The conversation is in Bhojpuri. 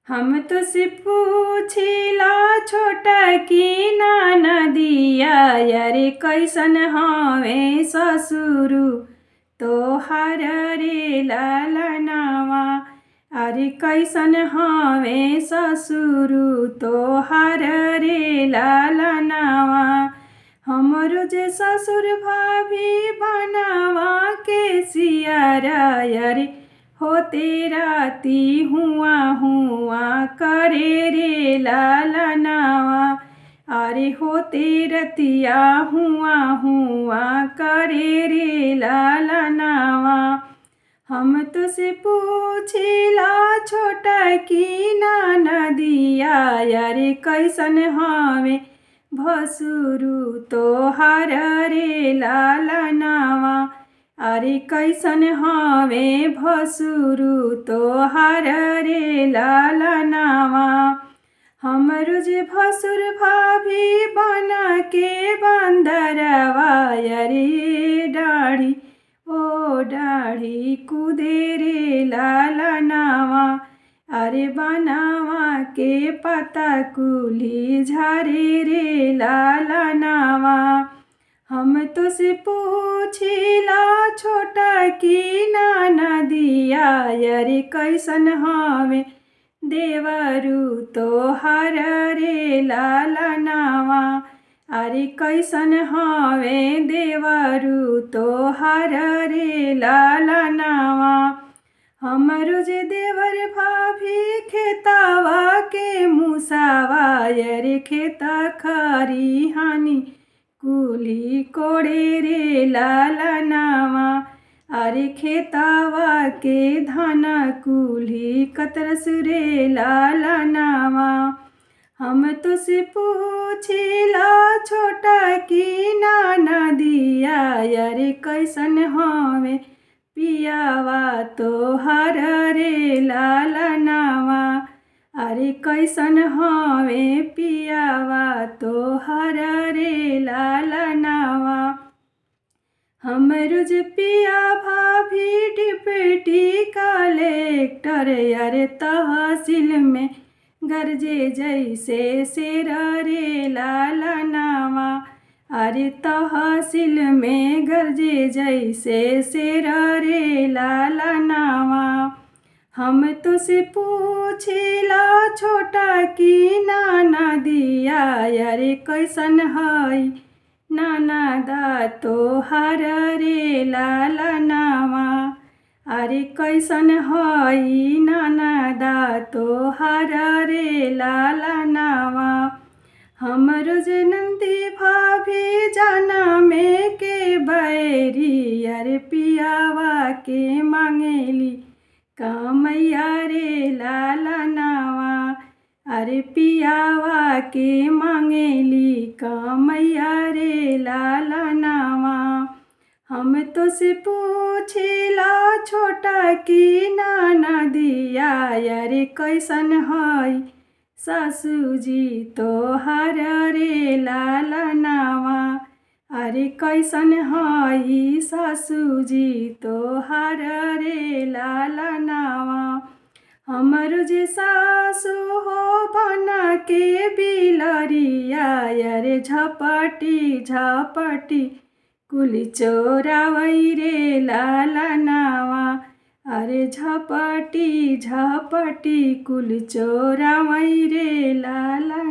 हम तुझसे पूछिला छोटा की नदिया यारे कैसन हवे ससुरु तोहार रे लालनावा। अरे कैसन हवे ससुरु तोहार रे लालनावा। हमरो जे ससुर भाभी बनावा के सियारा यारे होते राती हुआ हुआ करे रे लालनावा। अरे होते रतिया हुआ हुआ करे रे लालनावा। हम तुझसे पूछिला छोटा की नदिया यारे कैसन हवे भसुरु तोहार रे लालनावा। अरे कैसन हवे भसुरु तोहार रे लालनावा। हमरो जे भसुर भाभी बना के बंदरवा यारे डाढ़ी ओ डाढ़ी कूदे रे लालनावा। अरे बनावा के पता कुली झारे रे लालनावा। हम तुझसे पूछिला छोटा की नदिया यारे कैसन हवे देवरु तोहार रे लालनावा। अरे कैसन हवे देवरु तोहार रे लालनावा। हमरो जे देवर भाभी खेतावा के मुसावा यारे खेता खरी हानी कुली कोड़े रे लालनावा। अरे खेतावा के धान कुली कतरस रे लालनावा। हम तुझसे पूछिला छोटा की नदिया यारे कैसन हवे पियावा तोहार रे लालनावा। अरे कैसन हवे पियावा तोहार रे लालनावा। हमरो जे पिया भाभी डिप्टी कलेक्टर यारे तहसील में गरजे जैसे शेर रे लालनावा। अरे तहसील में गरजे जैसे शेर रे लालनावा। हम तुझसे पूछिला छोटा की नदिया यारे कैसन हई ननदा तोहार रे लालनावा। अरे कैसन हई ननदा तोहार रे लालनावा। हमरो जे नंदी भाभी जनमे के बैरी यारे पियावा के मांगेली कामैया रे लालनावा। अरे पियावा के मांगेली कामैया रे लालनावा। हम तुझसे पूछिला छोटा की नदिया यारे कैसन हई सासुजी तोहार रे लालनावा। अरे कैसन हई सासुजी तोहार रे लालनावा। हमरो जे सासु हो बना के बिलरिया यारे झपटी झपटी कुली चोरावई रे लालनावा। अरे झपटी झपटी कुली चोरावई रे लालनावा।